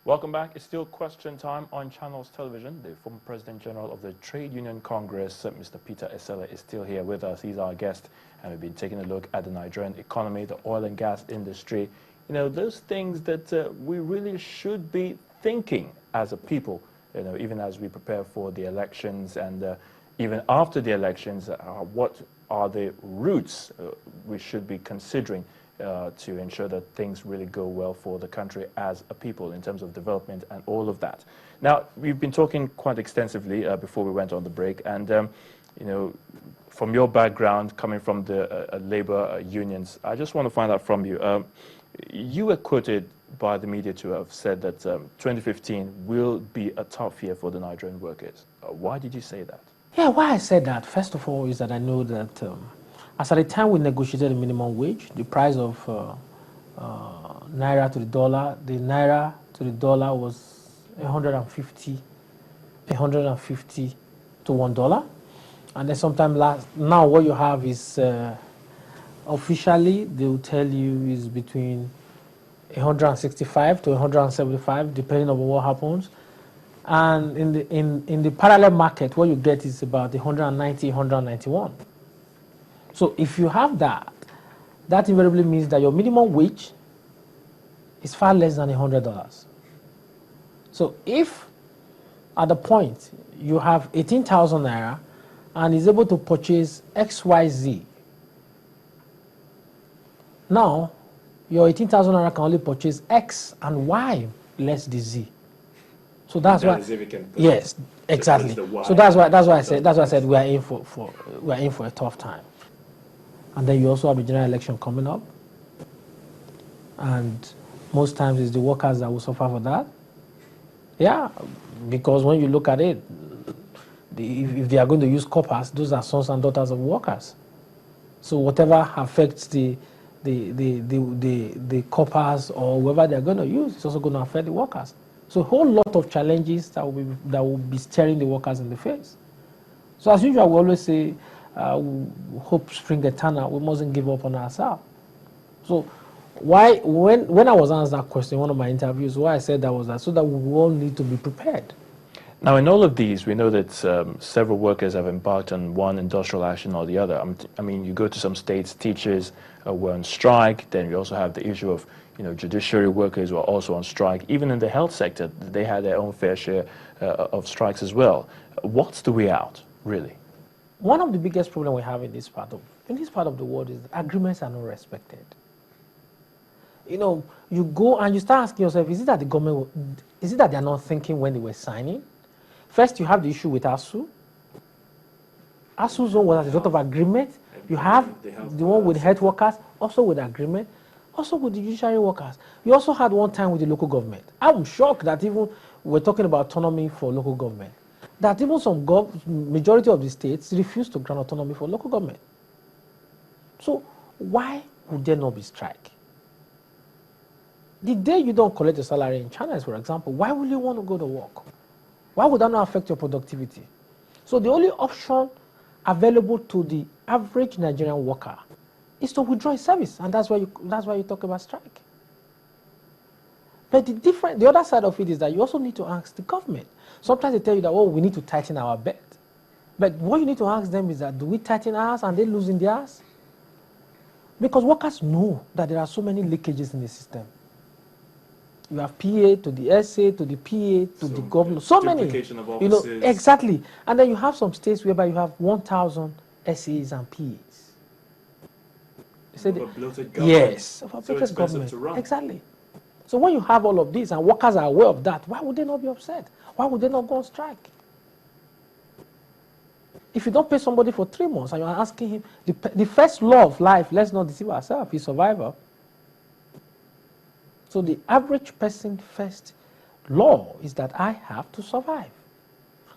Welcome back. It's still question time on Channels Television. The former President General of the Trade Union Congress, Mr. Peter Esele, is still here with us. He's our guest, and we've been taking a look at the Nigerian economy, the oil and gas industry. You know, those things that we really should be thinking as a people, you know, even as we prepare for the elections and even after the elections, what are the routes we should be considering to ensure that things really go well for the country as a people in terms of development and all of that. Now, we've been talking quite extensively before we went on the break, and you know, from your background, coming from the labor unions, I just want to find out from you. You were quoted by the media to have said that 2015 will be a tough year for the Nigerian workers. Why did you say that? Yeah, why I said that, first of all, is that I know that as at the time we negotiated the minimum wage, the price of naira to the dollar was 150 to $1. And then sometime now what you have is officially they will tell you is between 165 to 175, depending on what happens. And in the parallel market, what you get is about 190, 191. So if you have that, that invariably means that your minimum wage is far less than $100. So if at the point you have 18,000 naira and is able to purchase XYZ, now your 18,000 naira can only purchase X and Y less the Z. So that's why. Yes, exactly. So that's why I said we are in for a tough time. And then you also have a general election coming up, and most times it's the workers that will suffer for that. Yeah, because when you look at it, if they are going to use coppers, those are sons and daughters of workers. So whatever affects the coppers or whoever they are going to use, it's also going to affect the workers. So a whole lot of challenges that will be staring the workers in the face. So as usual, we always say, hope spring eternal, we mustn't give up on ourselves. So when I was asked that question in one of my interviews, why I said that was that so that we all need to be prepared. Now, in all of these, we know that several workers have embarked on one industrial action or the other. I mean, you go to some states, teachers were on strike. Then we also have the issue of, you know, judiciary workers who are also on strike. Even in the health sector, they had their own fair share of strikes as well. What's the way out, really? One of the biggest problems we have in this part of the world is agreements are not respected. You know, you go and you start asking yourself, is it that they are not thinking when they were signing? First, you have the issue with ASU. ASU's one was a lot of agreement. You have the one with health workers, also with agreement, also with the judiciary workers. You also had one time with the local government. I'm shocked that even we're talking about autonomy for local government, that even some majority of the states refuse to grant autonomy for local government. So why would there not be strike? The day you don't collect your salary in China, for example, why will you want to go to work? Why would that not affect your productivity? So the only option available to the average Nigerian worker is to withdraw his service, and that's why you talk about strike. But the other side of it is that you also need to ask the government. Sometimes they tell you that, oh, we need to tighten our belt. But what you need to ask them is that, do we tighten ours and they losing theirs? Because workers know that there are so many leakages in the system. You have PA to the SA to the PA to the governor, so many. Of you know, exactly. And then you have some states whereby you have 1,000 SAs and PAs. Of a bloated government. Yes, of a so bloated government. To run. Exactly. So when you have all of this and workers are aware of that, why would they not be upset? Why would they not go on strike? If you don't pay somebody for 3 months and you are asking him, the first law of life, let's not deceive ourselves, is survival. So the average person first law is that I have to survive.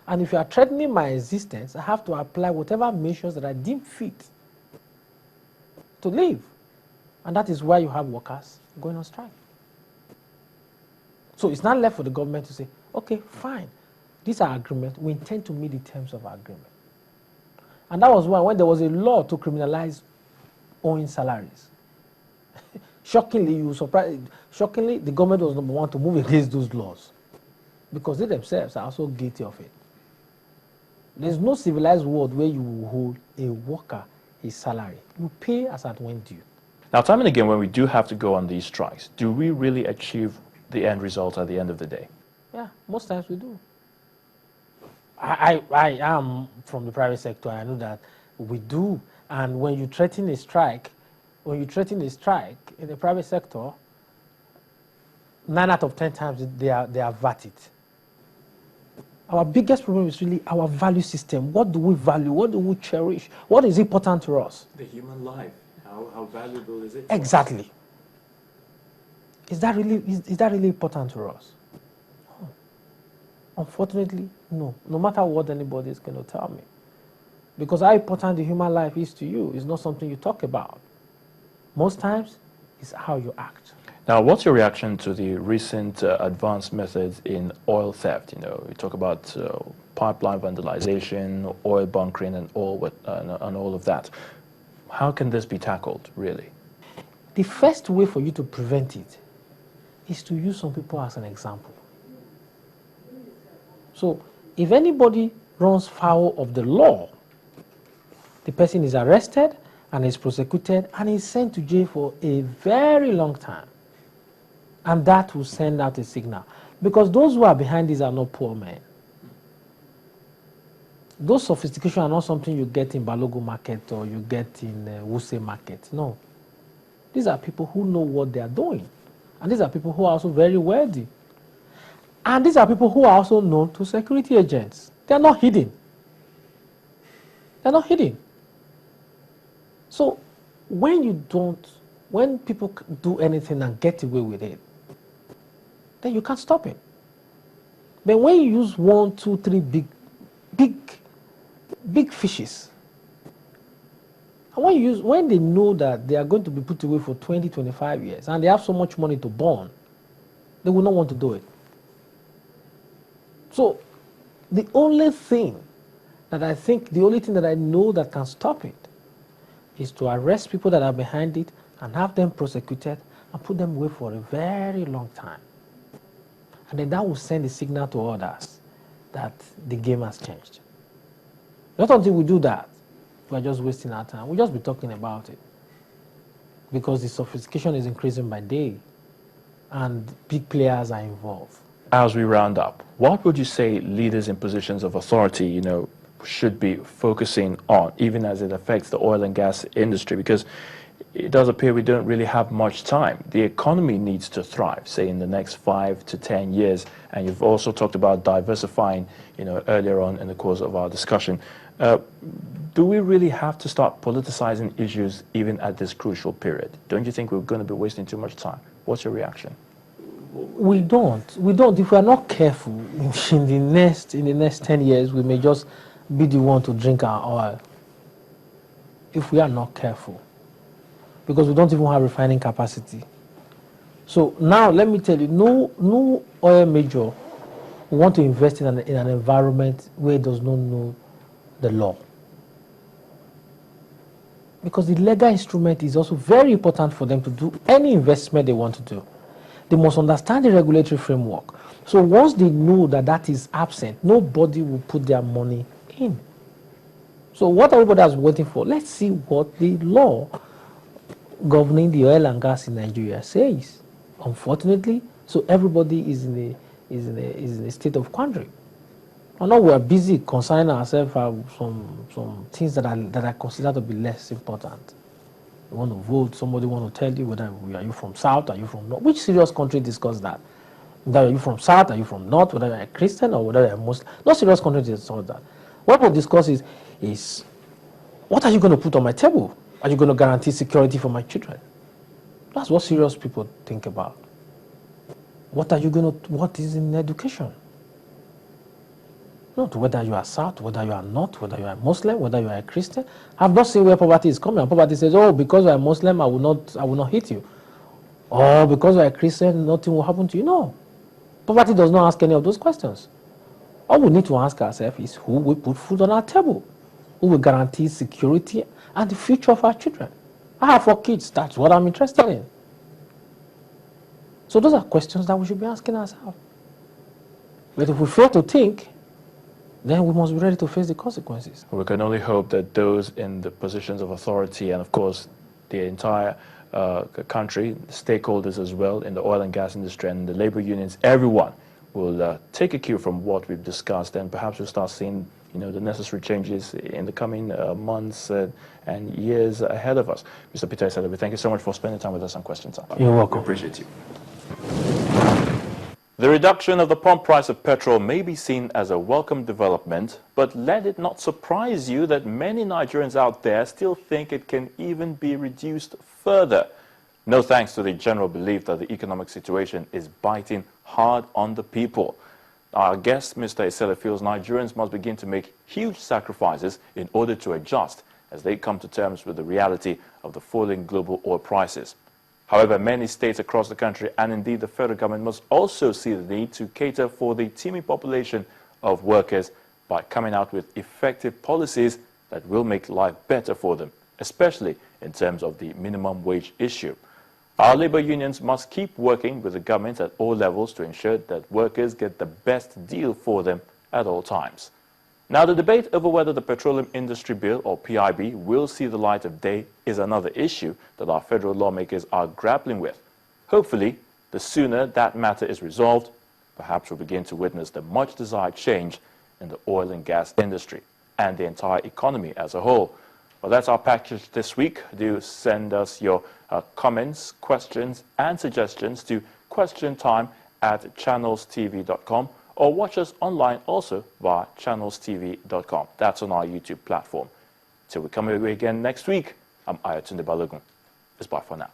And if you are threatening my existence, I have to apply whatever measures that I deem fit to live. And that is why you have workers going on strike. So it's not left for the government to say, okay, fine, these are agreements, we intend to meet the terms of our agreement. And that was why when there was a law to criminalize owing salaries, Shockingly, the government was number one to move against those laws because they themselves are also guilty of it. There's no civilized world where you will hold a worker his salary. You pay as at when due. Now, time and again, when we do have to go on these strikes, do we really achieve the end result at the end of the day? Yeah, most times we do. I am from the private sector. I know that we do. And when you threaten a strike, in the private sector, 9 out of 10 times they are vat it. Our biggest problem is really our value system. What do we value? What do we cherish? What is important to us? The human life. How valuable is it? Exactly. Is that really important to us? Oh. Unfortunately, no. No matter what anybody is going to tell me. Because how important the human life is to you is not something you talk about. Most times, it's how you act. Now, what's your reaction to the recent advanced methods in oil theft? We talk about pipeline vandalization, oil bunkering, and all of that. How can this be tackled, really? The first way for you to prevent it is to use some people as an example. So, if anybody runs foul of the law, the person is arrested and is prosecuted and is sent to jail for a very long time. And that will send out a signal. Because those who are behind these are not poor men. Those sophistication are not something you get in Balogo market or you get in Wuse market. No. These are people who know what they are doing. And these are people who are also very wealthy. And these are people who are also known to security agents. They are not hidden. They are not hidden. So when people do anything and get away with it, then you can't stop it. But when you use 1, 2, 3 big fishes, and when they know that they are going to be put away for 20, 25 years, and they have so much money to burn, they will not want to do it. So the only thing that I know that can stop it is to arrest people that are behind it and have them prosecuted and put them away for a very long time. And then that will send a signal to others that the game has changed. Not until we do that, we're just wasting our time. We'll just be talking about it. Because the sophistication is increasing by day and big players are involved. As we round up, what would you say leaders in positions of authority, should be focusing on, even as it affects the oil and gas industry? Because it does appear we don't really have much time. The economy needs to thrive, say, in the next 5 to 10 years. And you've also talked about diversifying, earlier on in the course of our discussion. Do we really have to start politicizing issues even at this crucial period? Don't you think we're going to be wasting too much time? What's your reaction? We don't. If we are not careful, in the next 10 years, we may just be the one to drink our oil. If we are not careful. Because we don't even have refining capacity. So now, let me tell you, no oil major will want to invest in an environment where it does not know the law. Because the legal instrument is also very important for them to do any investment they want to do. They must understand the regulatory framework. So once they know that is absent, nobody will put their money in. So what everybody is waiting for, let's see what the law governing the oil and gas in Nigeria says. Unfortunately, so everybody is in a state of quandary. I know we are busy concerning ourselves some things that are considered to be less important. You want to vote, somebody want to tell you whether are you from South, are you from North. Which serious country discuss that? Whether are you from South, are you from North, whether you're a Christian or whether you're a Muslim. No serious country discuss that. What we'll discuss is what are you going to put on my table? Are you going to guarantee security for my children? That's what serious people think about. What is in education? Not whether you are South, whether you are North, whether you are Muslim, whether you are a Christian. I've not seen where poverty is coming. And poverty says, oh, because you are Muslim, I will not hit you. Or because you are a Christian, nothing will happen to you. No. Poverty does not ask any of those questions. All we need to ask ourselves is who will put food on our table? Who will guarantee security and the future of our children? I have 4 kids. That's what I'm interested in. So those are questions that we should be asking ourselves. But if we fail to think, then we must be ready to face the consequences. We can only hope that those in the positions of authority and, of course, the entire country, stakeholders as well in the oil and gas industry and the labor unions, everyone will take a cue from what we've discussed, and perhaps we'll start seeing the necessary changes in the coming months and years ahead of us. Mr. Peter Esele, thank you so much for spending time with us on Question Time. You're welcome. We appreciate you. The reduction of the pump price of petrol may be seen as a welcome development, but let it not surprise you that many Nigerians out there still think it can even be reduced further. No thanks to the general belief that the economic situation is biting hard on the people. Our guest, Mr. Esele, feels Nigerians must begin to make huge sacrifices in order to adjust as they come to terms with the reality of the falling global oil prices. However, many states across the country and indeed the federal government must also see the need to cater for the teeming population of workers by coming out with effective policies that will make life better for them, especially in terms of the minimum wage issue. Our labor unions must keep working with the government at all levels to ensure that workers get the best deal for them at all times. Now, the debate over whether the Petroleum Industry Bill, or PIB, will see the light of day is another issue that our federal lawmakers are grappling with. Hopefully, the sooner that matter is resolved, perhaps we'll begin to witness the much-desired change in the oil and gas industry and the entire economy as a whole. Well, that's our package this week. Do send us your comments, questions, and suggestions to questiontime@channelstv.com. or watch us online also via channelstv.com. That's on our YouTube platform. Till we come away again next week, I'm Ayatunde Balogun. It's bye for now.